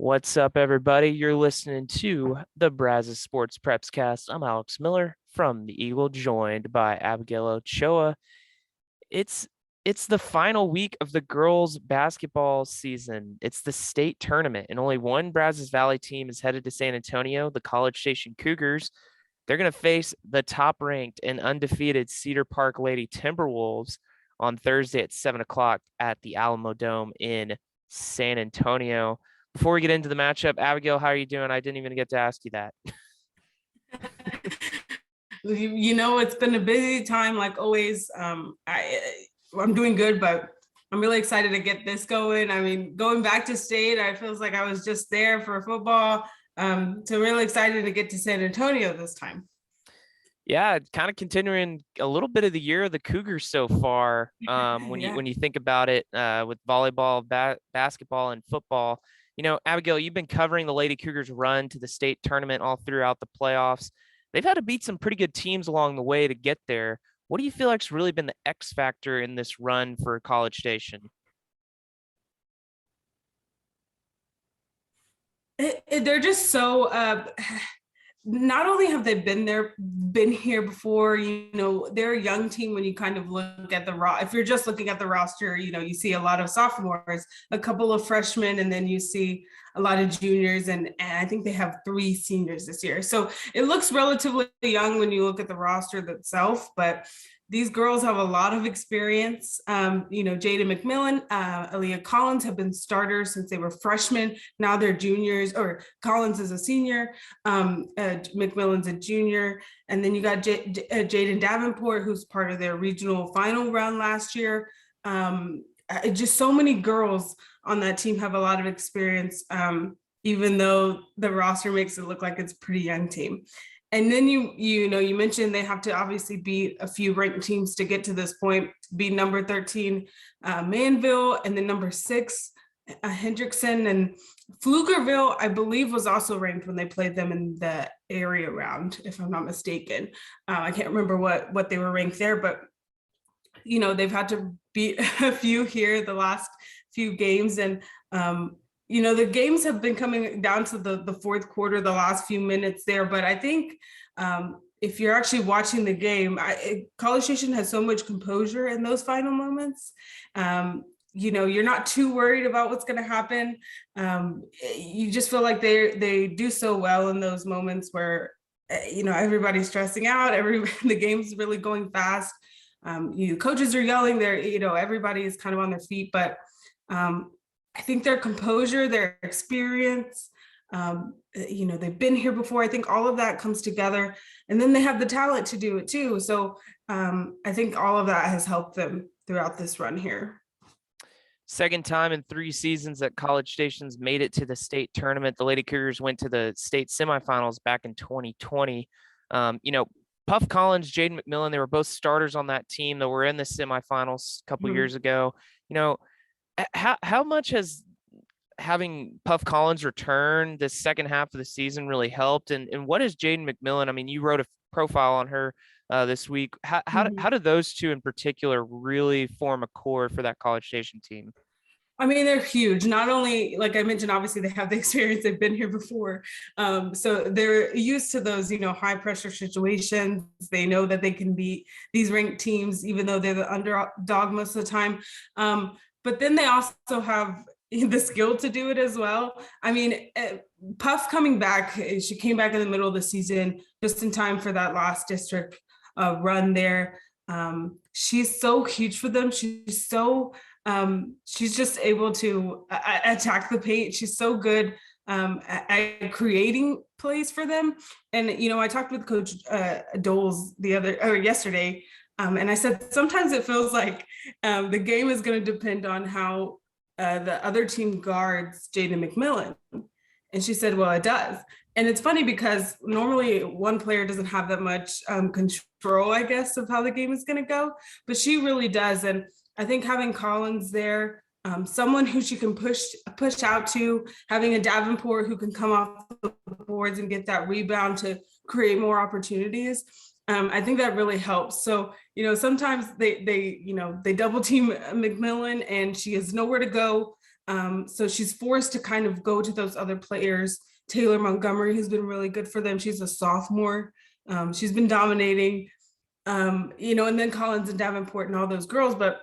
What's up, everybody? You're listening to the Brazos Sports Preps Cast. I'm Alex Miller from the Eagle, joined by Abigail Ochoa. It's it's the final week of the girls' basketball season. It's the state tournament, and only one Brazos Valley team is headed to San Antonio, the College Station Cougars. They're going to face the top-ranked and undefeated Cedar Park Lady Timberwolves on Thursday at 7 o'clock at the Alamo Dome in San Antonio. Before we get into the matchup, Abigail, how are you doing? I didn't even get to ask you that. It's been a busy time, like always. I'm doing good, but I'm really excited to get this going. I mean, going back to state, I feels like I was just there for football. So really excited to get to San Antonio this time. Yeah, kind of continuing a little bit of the year of the Cougars so far. When Yeah. you think about it, with volleyball, basketball, and football. Abigail, you've been covering the Lady Cougars run to the state tournament all throughout the playoffs. They've had to beat some pretty good teams along the way to get there. What do you feel like's really been the X factor in this run for College Station? They're just so not only have they been here before, they're a young team. When you kind of look at if you're just looking at the roster, you see a lot of sophomores, a couple of freshmen, and then you see a lot of juniors, and I think they have 3 seniors this year. So it looks relatively young when you look at the roster itself, but these girls have a lot of experience. Jada McMillan, Aaliyah Collins have been starters since they were freshmen. Now they're juniors, or Collins is a senior, McMillan's a junior. And then you got Jaden Davenport, who's part of their regional final round last year. Just so many girls on that team have a lot of experience, even though the roster makes it look like it's a pretty young team. And then you mentioned they have to obviously beat a few ranked teams to get to this point. Beat number 13 Manville, and then number 6 Hendrickson, and Pflugerville, I believe, was also ranked when they played them in the area round, if I'm not mistaken. I can't remember what they were ranked there, but they've had to beat a few here the last few games, and the games have been coming down to the fourth quarter, the last few minutes there. But I think if you're actually watching the game, College Station has so much composure in those final moments. You're not too worried about what's going to happen. You just feel like they do so well in those moments where, everybody's stressing out. The game's really going fast. Coaches are yelling. Everybody is kind of on their feet, but I think their composure, their experience, they've been here before. I think all of that comes together, and then they have the talent to do it too. So I think all of that has helped them throughout this run here. Second time in 3 seasons that College Station's made it to the state tournament. The Lady Cougars went to the state semifinals back in 2020. Puff Collins, Jaden McMillan, they were both starters on that team that were in the semifinals a couple years ago. How much has having Puff Collins return this second half of the season really helped? And what is Jaden McMillan? I mean, you wrote a profile on her this week. How do those two in particular really form a core for that College Station team? I mean, they're huge. Not only, like I mentioned, obviously they have the experience, they've been here before. So they're used to those, high pressure situations. They know that they can beat these ranked teams, even though they're the underdog most of the time. But then they also have the skill to do it as well. I mean, Puff coming back, she came back in the middle of the season, just in time for that last district run there. She's so huge for them. She's just able to attack the paint. She's so good at creating plays for them. And, I talked with Coach Doles yesterday, and I said, sometimes it feels like the game is going to depend on how the other team guards Jaden McMillan. And she said, well, it does. And it's funny because normally one player doesn't have that much control, I guess, of how the game is going to go, but she really does. And I think having Collins there, someone who she can push out to, having a Davenport who can come off the boards and get that rebound to create more opportunities. I think that really helps. So, sometimes they double team McMillan and she has nowhere to go. So she's forced to kind of go to those other players. Taylor Montgomery has been really good for them. She's a sophomore. She's been dominating, and then Collins and Davenport and all those girls. But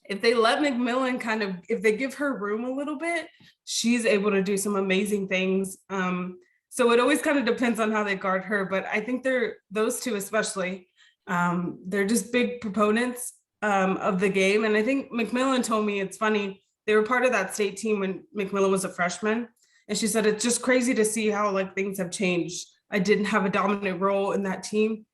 if they let McMillan if they give her room a little bit, she's able to do some amazing things. So it always kind of depends on how they guard her. But I think those two especially, they're just big proponents of the game. And I think McMillan told me, it's funny, they were part of that state team when McMillan was a freshman. And she said, it's just crazy to see how like things have changed. I didn't have a dominant role in that team.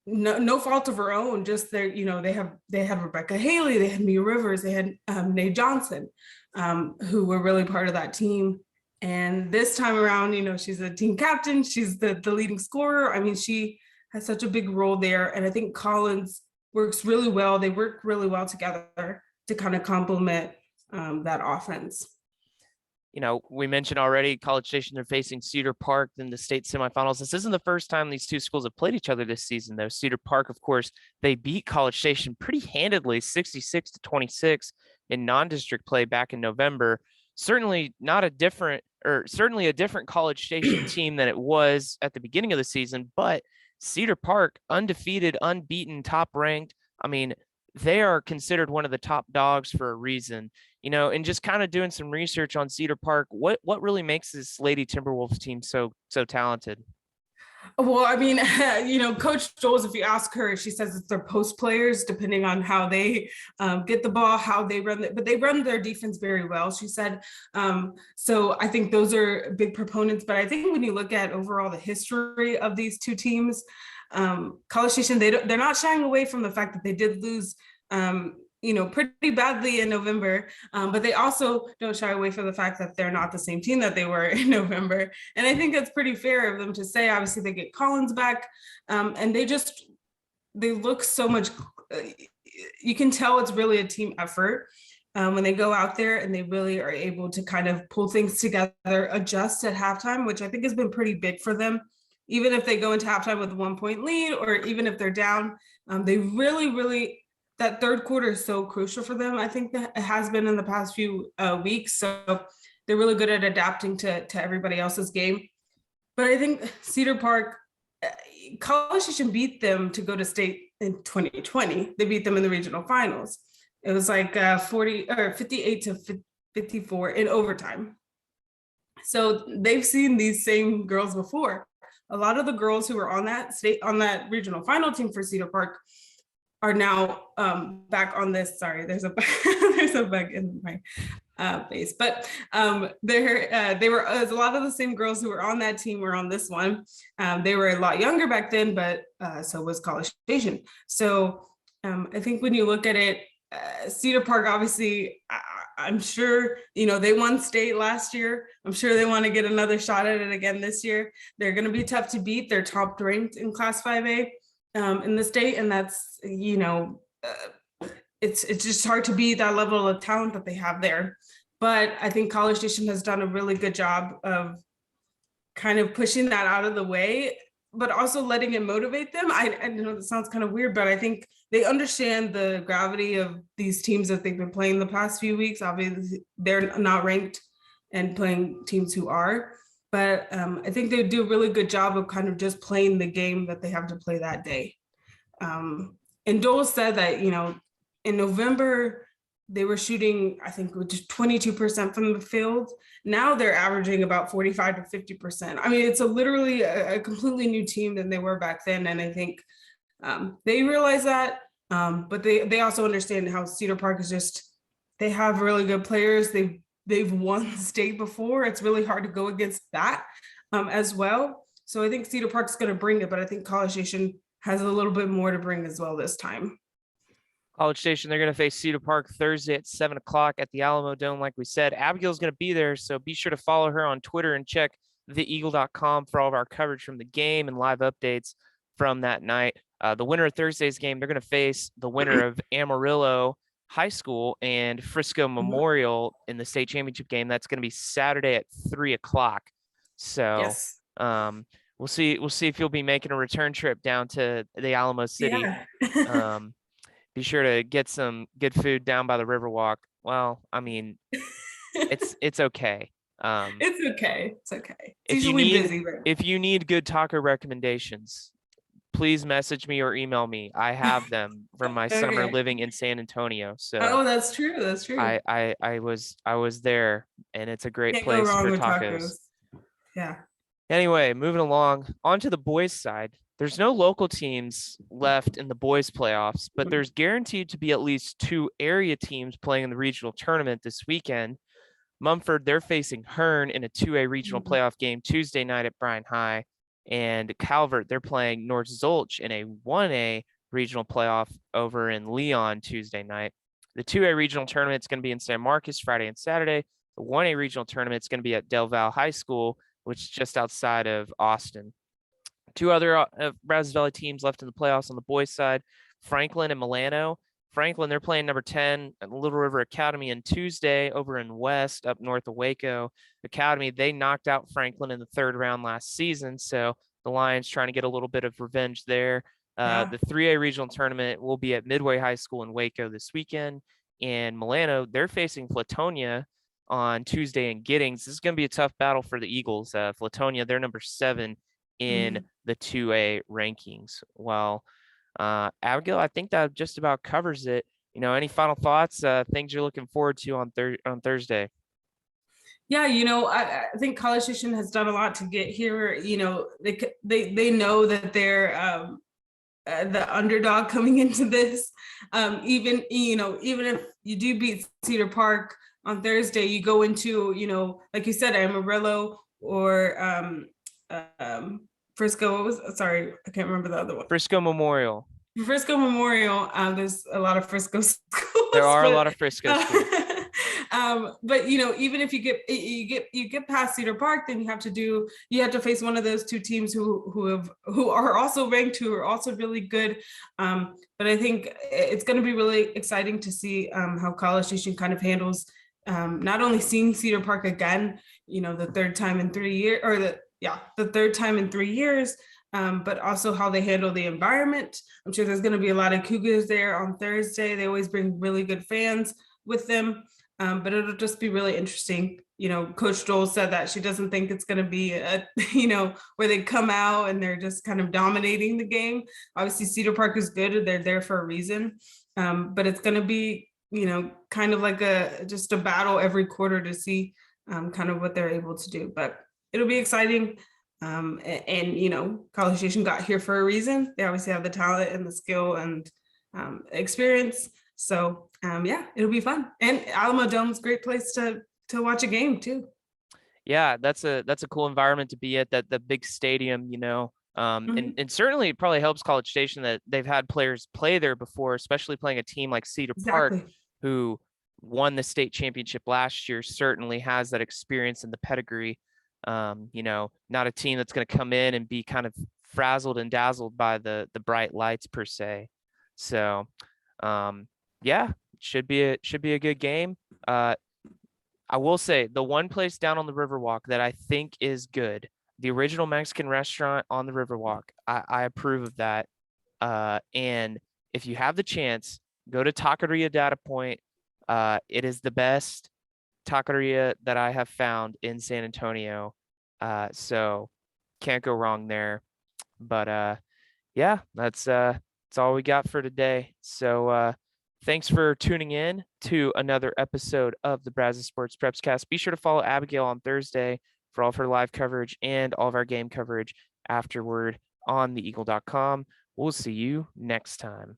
No fault of her own, just they had Rebecca Haley, they had Mia Rivers, they had Nate Johnson, who were really part of that team. And this time around, she's a team captain, she's the leading scorer. I mean, she has such a big role there. And I think Collins works really well. They work really well together to kind of complement that offense. We mentioned already College Station, they're facing Cedar Park in the state semifinals. This isn't the first time these two schools have played each other this season, though. Cedar Park, of course, they beat College Station pretty handedly, 66-26 in non-district play back in November. Certainly a different College Station team than it was at the beginning of the season, but Cedar Park, undefeated, unbeaten, top ranked. I mean, they are considered one of the top dogs for a reason. And just kind of doing some research on Cedar Park, what really makes this Lady Timberwolves team so talented? Well, I mean, Coach Jones, if you ask her, she says it's their post players, depending on how they get the ball, how they run it, but they run their defense very well, she said. So I think those are big proponents. But I think when you look at overall the history of these two teams, College Station, they're not shying away from the fact that they did lose pretty badly in November, but they also don't shy away from the fact that they're not the same team that they were in November. And I think that's pretty fair of them to say. Obviously, they get Collins back, and they look so much. You can tell it's really a team effort when they go out there, and they really are able to kind of pull things together, adjust at halftime, which I think has been pretty big for them. Even if they go into halftime with a 1-point lead, or even if they're down, they really that third quarter is so crucial for them. I think that it has been in the past few weeks. So they're really good at adapting to everybody else's game. But I think Cedar Park, College Station beat them to go to state in 2020. They beat them in the regional finals. It was like 58-54 in overtime. So they've seen these same girls before. A lot of the girls who were on that regional final team for Cedar Park are now back on this. Sorry, there's a bug in my face, but they were a lot of the same girls who were on that team were on this one. They were a lot younger back then, but so was College Station. So I think when you look at it, Cedar Park, obviously, I'm sure, they won state last year. I'm sure they want to get another shot at it again this year. They're going to be tough to beat. They're top ranked in Class 5A. In the state, and that's it's just hard to beat that level of talent that they have there. But I think College Station has done a really good job of kind of pushing that out of the way, but also letting it motivate them. I know that sounds kind of weird, but I think they understand the gravity of these teams that they've been playing the past few weeks. Obviously, they're not ranked and playing teams who are. But I think they do a really good job of kind of just playing the game that they have to play that day. And Dole said that, in November, they were shooting, I think, 22% from the field. Now they're averaging about 45 to 50%. I mean, it's literally a completely new team than they were back then. And I think they realize that, but they also understand how Cedar Park is they have really good players. They've won state before. It's really hard to go against that as well. So I think Cedar Park's going to bring it, but I think College Station has a little bit more to bring as well this time. College Station, they're going to face Cedar Park Thursday at 7 o'clock at the Alamo Dome. Like we said, Abigail's going to be there, so be sure to follow her on Twitter and check theeagle.com for all of our coverage from the game and live updates from that night. The winner of Thursday's game, they're going to face the winner of Amarillo High School and Frisco Memorial in the state championship game. That's going to be Saturday at 3 o'clock. So yes. We'll see if you'll be making a return trip down to the Alamo City. Yeah. Be sure to get some good food down by the Riverwalk. Well, I mean, It's okay. Um, It's okay. It's okay. It's if you usually need busy, right? if you need good taco recommendations, please message me or email me. I have them from my summer Okay. living in San Antonio. So Oh, that's true. That's true. I was there, and it's a great Can't go place wrong for with tacos. tacos. Yeah. Anyway, moving along onto the boys' side. There's no local teams left in the boys' playoffs, but there's guaranteed to be at least two area teams playing in the regional tournament this weekend. Mumford, they're facing Hearn in a 2A regional Mhm. playoff game Tuesday night at Bryan High. And Calvert, they're playing North Zolch in a 1A regional playoff over in Leon Tuesday night. The 2A regional tournament is going to be in San Marcos Friday and Saturday. The 1A regional tournament is going to be at Del Val High School, which is just outside of Austin. Two other Brazos Valley teams left in the playoffs on the boys' side, Franklin and Milano. Franklin, they're playing number 10 at Little River Academy on Tuesday over in West, up north of Waco. Academy, they knocked out Franklin in the third round last season, so the Lions trying to get a little bit of revenge there. Yeah. The 3A regional tournament will be at Midway High School in Waco this weekend. And Milano, they're facing Flatonia on Tuesday in Giddings. This is going to be a tough battle for the Eagles. Flatonia, they're number 7 in Mhm. the 2A rankings. Well, Abigail, I think that just about covers it. Any final thoughts, things you're looking forward to on Thursday? Yeah, I think College Station has done a lot to get here. They know that they're the underdog coming into this. Even if you do beat Cedar Park on Thursday, you go into, like you said, Amarillo or Frisco. What was, sorry, I can't remember the other one. Frisco Memorial. Frisco Memorial. There's a lot of Frisco There schools, are a but lot of Frisco schools. even if you get past Cedar Park, then you have to face one of those two teams who are also ranked, who are also really good. But I think it's going to be really exciting to see how College Station kind of handles not only seeing Cedar Park again, the third time in 3 years, or the third time in 3 years. But also how they handle the environment. I'm sure there's going to be a lot of Cougars there on Thursday. They always bring really good fans with them. But it'll just be really interesting. Coach Joel said that she doesn't think it's going to be where they come out and they're just kind of dominating the game. Obviously, Cedar Park is good. They're there for a reason. But it's going to be, kind of like just a battle every quarter to see kind of what they're able to do. But it'll be exciting. College Station got here for a reason. They obviously have the talent and the skill and experience. So yeah, it'll be fun. And Alamo Dome's a great place to watch a game too. Yeah, that's a cool environment to be at, that the big stadium, and Mhm. and certainly it probably helps College Station that they've had players play there before, especially playing a team like Cedar Park, Exactly. who won the state championship last year, certainly has that experience and the pedigree. Not a team that's going to come in and be kind of frazzled and dazzled by the bright lights per se. So, yeah, should be a good game. I will say the one place down on the Riverwalk that I think is good, the original Mexican restaurant on the Riverwalk. I approve of that. And if you have the chance, go to Taqueria Data Point. It is the best taqueria that I have found in San Antonio. So can't go wrong there. But yeah, that's all we got for today. So thanks for tuning in to another episode of the Brazos Sports Preps Cast. Be sure to follow Abigail on Thursday for all of her live coverage and all of our game coverage afterward on theeagle.com. We'll see you next time.